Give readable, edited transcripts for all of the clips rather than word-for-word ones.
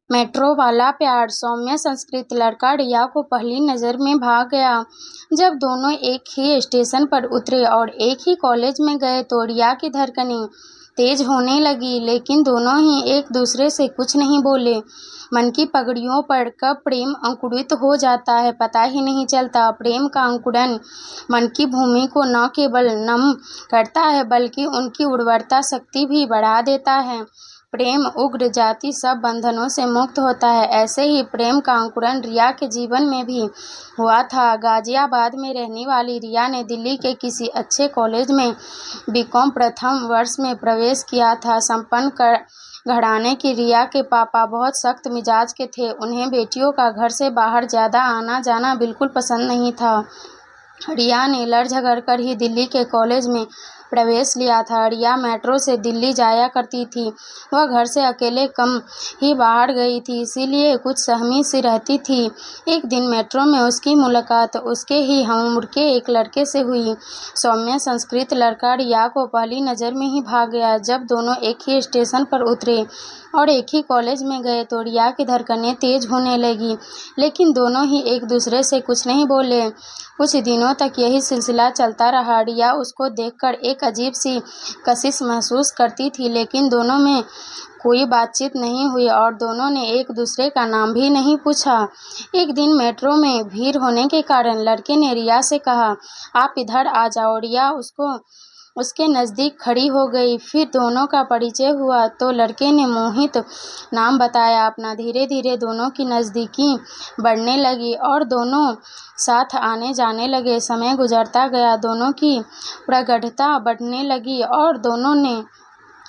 Metro वाला प्यार। सौम्य संस्कृत लड़का रिया को पहली नज़र में भाग गया। जब दोनों एक ही स्टेशन पर उतरे और एक ही कॉलेज में गए तो रिया की धड़कनें तेज होने लगी, लेकिन दोनों ही एक दूसरे से कुछ नहीं बोले। मन की पगड़ियों पर कब प्रेम अंकुरित हो जाता है पता ही नहीं चलता। प्रेम का अंकुरण मन की भूमि को न केवल नम करता है बल्कि उनकी उर्वरता शक्ति भी बढ़ा देता है। प्रेम उग्र जाति सब बंधनों से मुक्त होता है। ऐसे ही प्रेम का अंकुरण रिया के जीवन में भी हुआ था। गाजियाबाद में रहने वाली रिया ने दिल्ली के किसी अच्छे कॉलेज में बीकॉम प्रथम वर्ष में प्रवेश किया था। संपन्न घराने की रिया के पापा बहुत सख्त मिजाज के थे। उन्हें बेटियों का घर से बाहर ज़्यादा आना जाना बिल्कुल पसंद नहीं था। रिया ने लड़ झगड़ कर ही दिल्ली के कॉलेज में प्रवेश लिया था। रिया मेट्रो से दिल्ली जाया करती थी। वह घर से अकेले कम ही बाहर गई थी, इसीलिए कुछ सहमी सी रहती थी। एक दिन मेट्रो में उसकी मुलाकात उसके ही हमउम्र के एक लड़के से हुई। सौम्य संस्कृत लड़का रिया को पहली नज़र में ही भाग गया। जब दोनों एक ही स्टेशन पर उतरे और एक ही कॉलेज में गए तो रिया की धड़कनें तेज होने लगी, लेकिन दोनों ही एक दूसरे से कुछ नहीं बोले। कुछ दिनों तक यही सिलसिला चलता रहा। रिया उसको देखकर एक अजीब सी कशिश महसूस करती थी, लेकिन दोनों में कोई बातचीत नहीं हुई और दोनों ने एक दूसरे का नाम भी नहीं पूछा। एक दिन मेट्रो में भीड़ होने के कारण लड़के ने रिया से कहा, आप इधर आ जाओ। रिया उसके नज़दीक खड़ी हो गई। फिर दोनों का परिचय हुआ तो लड़के ने मोहित नाम बताया अपना। धीरे धीरे दोनों की नज़दीकी बढ़ने लगी और दोनों साथ आने जाने लगे। समय गुजरता गया, दोनों की प्रगाढ़ता बढ़ने लगी और दोनों ने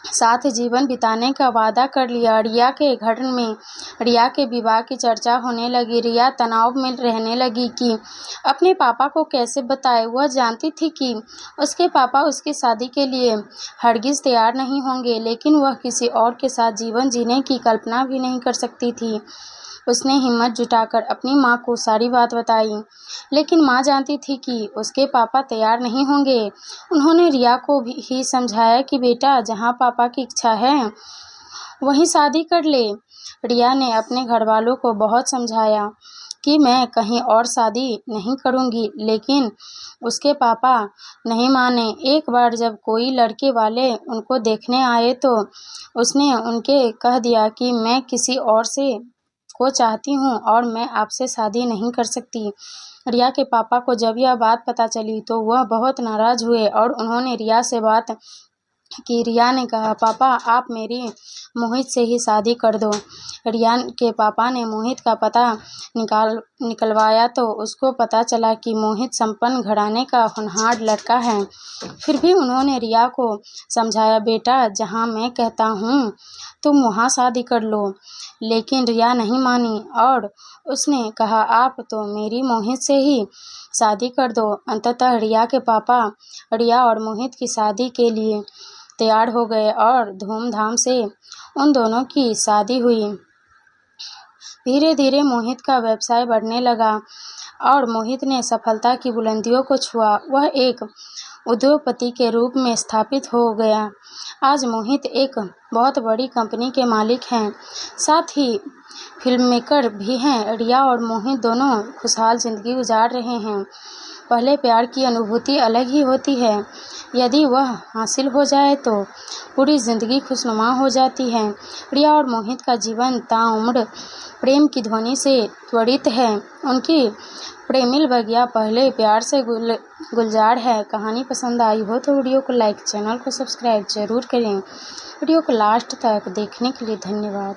साथ जीवन बिताने का वादा कर लिया। रिया के घर में रिया के विवाह की चर्चा होने लगी। रिया तनाव में रहने लगी कि अपने पापा को कैसे बताए। वह जानती थी कि उसके पापा उसकी शादी के लिए हरगिज़ तैयार नहीं होंगे, लेकिन वह किसी और के साथ जीवन जीने की कल्पना भी नहीं कर सकती थी। उसने हिम्मत जुटाकर अपनी माँ को सारी बात बताई, लेकिन माँ जानती थी कि उसके पापा तैयार नहीं होंगे। उन्होंने रिया को भी ही समझाया कि बेटा, जहाँ पापा की इच्छा है वहीं शादी कर ले। रिया ने अपने घरवालों को बहुत समझाया कि मैं कहीं और शादी नहीं करूँगी, लेकिन उसके पापा नहीं माने। एक बार जब कोई लड़के वाले उनको देखने आए तो उसने उनके कह दिया कि मैं किसी और से को चाहती हूँ और मैं आपसे शादी नहीं कर सकती। रिया के पापा को जब यह बात पता चली तो वह बहुत नाराज़ हुए और उन्होंने रिया से बात की। रिया ने कहा, पापा आप मेरी मोहित से ही शादी कर दो। रिया के पापा ने मोहित का पता निकलवाया तो उसको पता चला कि मोहित संपन्न घराने का होनहार लड़का है। फिर भी उन्होंने रिया को समझाया, बेटा जहाँ मैं कहता हूँ तुम वहाँ शादी कर लो। लेकिन रिया नहीं मानी और उसने कहा, आप तो मेरी मोहित से ही शादी कर दो। अंततः रिया के पापा रिया और मोहित की शादी के लिए तैयार हो गए और धूमधाम से उन दोनों की शादी हुई। धीरे धीरे मोहित का व्यवसाय बढ़ने लगा और मोहित ने सफलता की बुलंदियों को छुआ। वह एक उद्योगपति के रूप में स्थापित हो गया। आज मोहित एक बहुत बड़ी कंपनी के मालिक हैं, साथ ही फिल्ममेकर भी हैं। रिया और मोहित दोनों खुशहाल जिंदगी गुजार रहे हैं। पहले प्यार की अनुभूति अलग ही होती है। यदि वह हासिल हो जाए तो पूरी ज़िंदगी खुशनुमा हो जाती है। रिया और मोहित का जीवन ताउम्र प्रेम की ध्वनि से त्वरित है। उनकी प्रेमिल बगिया पहले प्यार से गुलजार है। कहानी पसंद आई हो तो वीडियो को लाइक, चैनल को सब्सक्राइब जरूर करें। वीडियो को लास्ट तक देखने के लिए धन्यवाद।